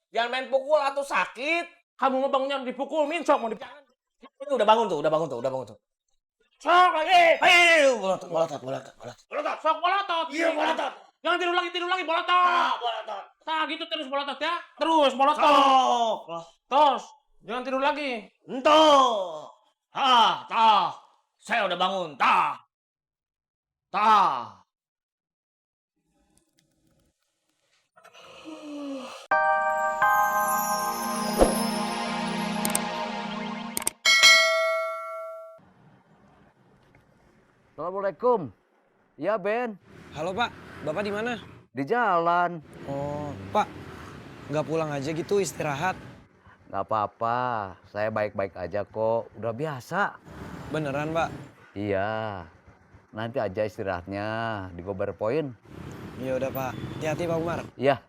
Jangan main pukul atau sakit. Kamu mau bangunnya dipukul, Min, sok mau Jangan. Ini udah bangun tuh. sok lagi. Ayo, bolotot. Bolotot, sok bolotot. Iya, bolotot. Jangan tidur lagi, bolotot. Bolotot. Nah, gitu terus bolotot ya. Terus bolotot. Sok. Terus, jangan tidur lagi. Entuh. Tah. Saya udah bangun. Tah. Assalamualaikum. Ya, Ben. Halo Pak, Bapak di mana? Di jalan. Oh, Pak, nggak pulang aja gitu istirahat? Nggak apa-apa. Saya baik-baik aja kok. Udah biasa. Beneran Pak? Iya. Nanti aja istirahatnya di Gober Point. Ya udah Pak, hati-hati Pak Umar. Iya.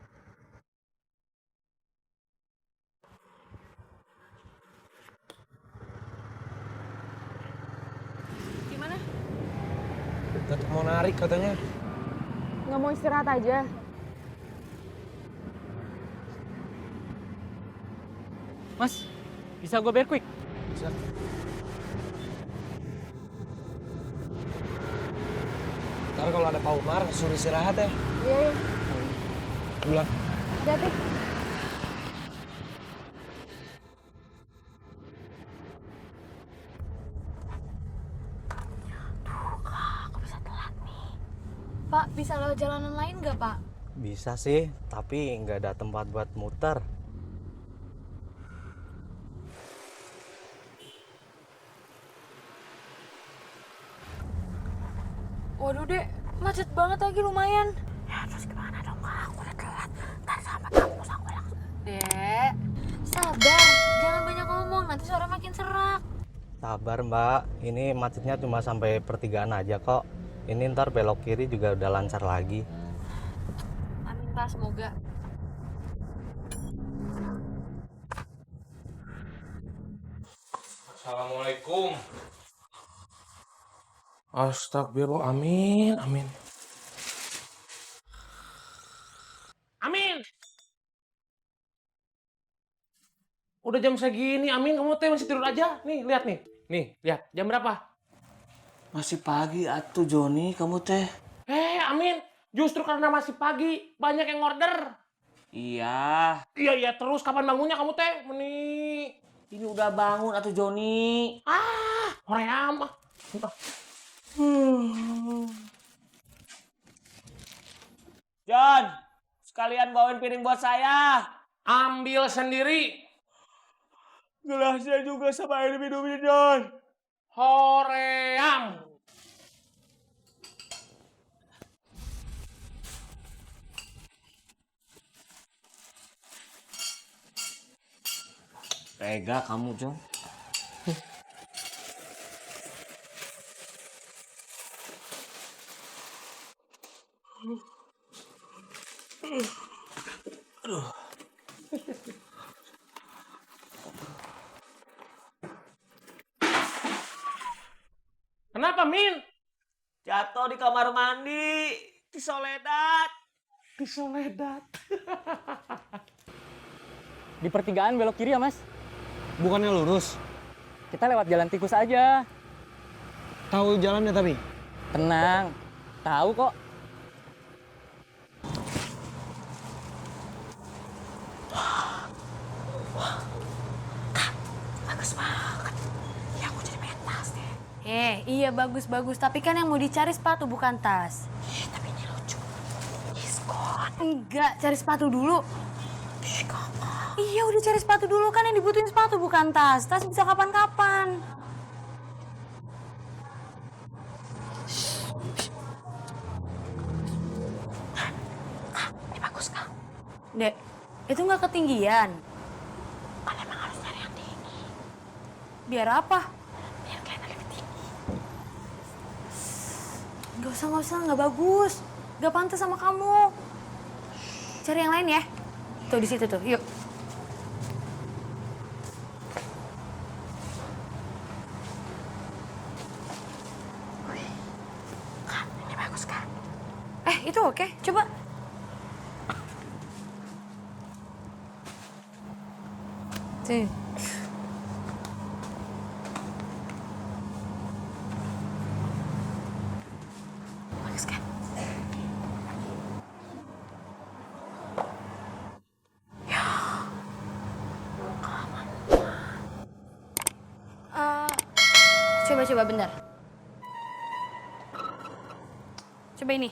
Gimana? Tetap mau narik katanya. Nggak mau istirahat aja? Mas, bisa gue bayar quick? Bisa. Ntar kalau ada Pak Umar, suruh istirahat ya. Iya. Bulan. Hati-hati. Pak, bisa lewat jalanan lain nggak, Pak? Bisa sih, tapi nggak ada tempat buat muter. Waduh, Dek. Macet banget lagi lumayan. Ya, terus gimana dong, Kak? Aku udah telat. Ntar sama kampus aku langsung. Dek, sabar. Jangan banyak ngomong, nanti suara makin serak. Sabar Mbak, ini macetnya cuma sampai pertigaan aja kok. Ini ntar belok kiri juga udah lancar lagi. Amin, Pak. Semoga. Assalamualaikum. Astagfirullah, amin. Amin. Udah jam segini, Amin, kamu teh masih tidur aja? Nih, lihat nih. Nih, lihat. Jam berapa? Masih pagi atuh Joni, kamu teh. Amin, justru karena masih pagi, banyak yang order. Iya. Iya, terus kapan bangunnya kamu teh? Ini udah bangun atuh Joni. Hoream. John, sekalian bawain piring buat saya. Ambil sendiri. Gelasnya juga sama air minumnya, John. Hoream. Tega kamu, John. Kenapa, Min? Jatuh di kamar mandi. Di Soledad. Di pertigaan belok kiri ya, Mas? Bukannya lurus? Kita lewat jalan tikus aja. Tahu jalannya tapi? Tenang, tahu kok. Bagus banget. Ya, aku jadi pengen tas deh. Iya bagus-bagus. Tapi kan yang mau dicari sepatu bukan tas. Tapi ini lucu. Diskon. Enggak, cari sepatu dulu. Iya, udah cari sepatu dulu. Kan yang dibutuhin sepatu bukan tas. Tas bisa kapan-kapan. Ini bagus, Kak. Dek, itu nggak ketinggian. Kan emang harus nyari yang tinggi. Biar apa? Biar kelihatan lebih tinggi. Nggak usah, nggak bagus. Nggak pantas sama kamu. Cari yang lain ya. Tuh di situ tuh, yuk. Kak, ini bagus, Kak. Itu oke, coba. Tuh. Bagus kan? Coba bentar. Coba ini.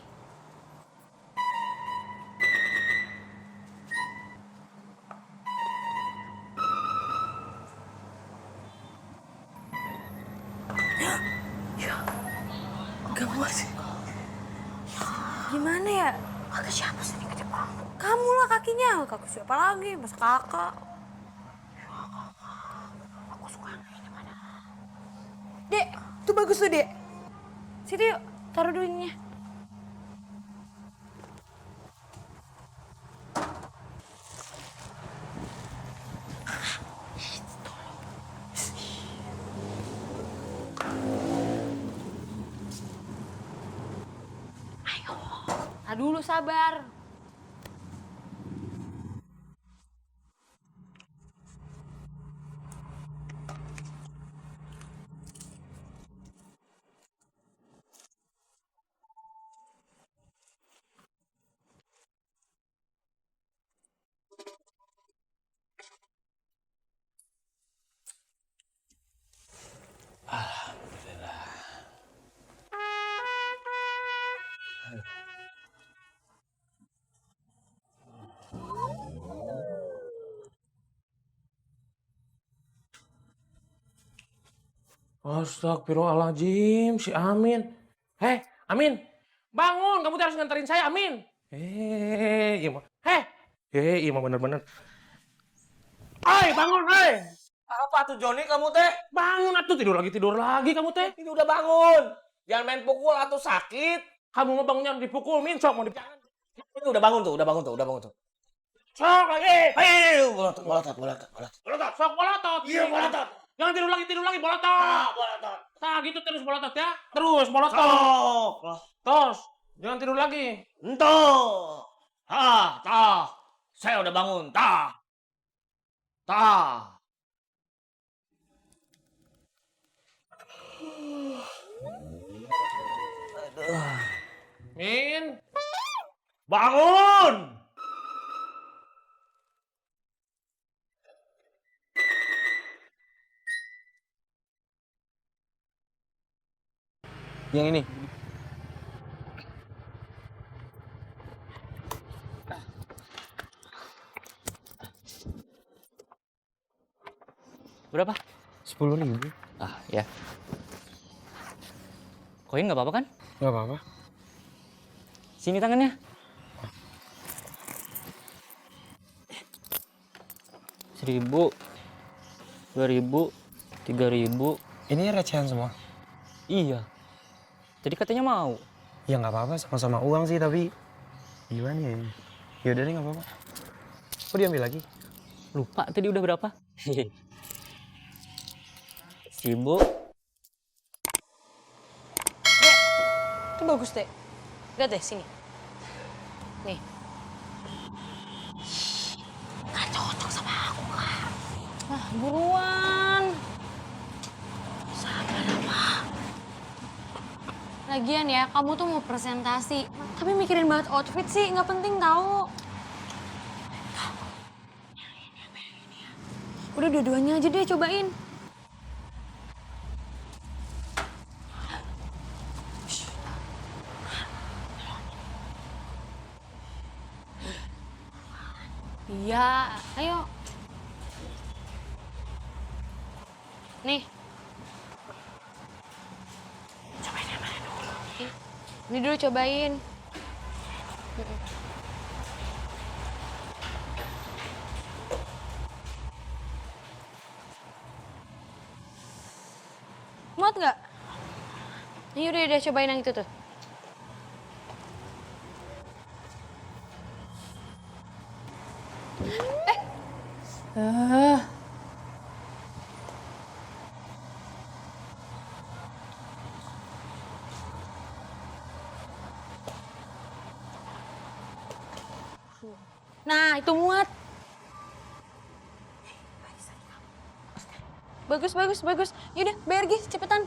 Gak muat sih. Gimana ya? Kaki siapa sih ini gede banget? Kamu lah kakinya. Kaki siapa lagi? Masa kakak? Aku suka ini mana? Dek, tuh bagus tuh, Dek. Situ yuk, taruh dulu ininya. Ayo. Nah dulu sabar. Astagfirullahaladzim, si Amin. Hei, Amin, bangun, kamu harus nganterin saya, Amin. Ima. Ima bener-bener. Bangun, Apa tuh Joni kamu teh? bangun atuh, tidur lagi kamu teh. Ini udah bangun. Jangan main pukul atau sakit. Kamu mau bangunnya dipukul, Min, sok mau jangan. Ini udah bangun tuh. Sok lagi. Ayo, bolotot. Bolotot, sok bolotot. Iya, bolotot. Jangan tidur lagi, bolotot. Bolotot. Nah, gitu terus bolotot ya. Terus bolotot. Sok. Terus, jangan tidur lagi. Entuh. Tah. Saya udah bangun. Tah. Min, Bangun. Yang ini. Berapa? 10.000. Ah, ya. Koin nggak apa-apa kan? Gak apa-apa. Sini tangannya. Seribu, 2.000, 3.000. Ini recehan semua. Iya. Tadi katanya mau. Ya nggak apa-apa, sama-sama uang sih, tapi gimana ya? Yaudah deh, nggak apa-apa. Kok diambil lagi? Lupa tadi udah berapa? 1.000. Itu bagus, Dek. Lihat deh, sini. Nih. Nggak cocok sama aku, Kak. Ah, buruan. Sabar, apa? Lagian ya, kamu tuh mau presentasi. Tapi mikirin banget outfit sih, nggak penting tahu. Udah dua-duanya aja deh, cobain. Iya, ayo. Nih. Cobain yang mana dulu? Ini dulu cobain. Muat nggak? Ini udah cobain yang itu tuh. Nah, itu muat. Bagus. Yaudah, bayar Gi, cepetan.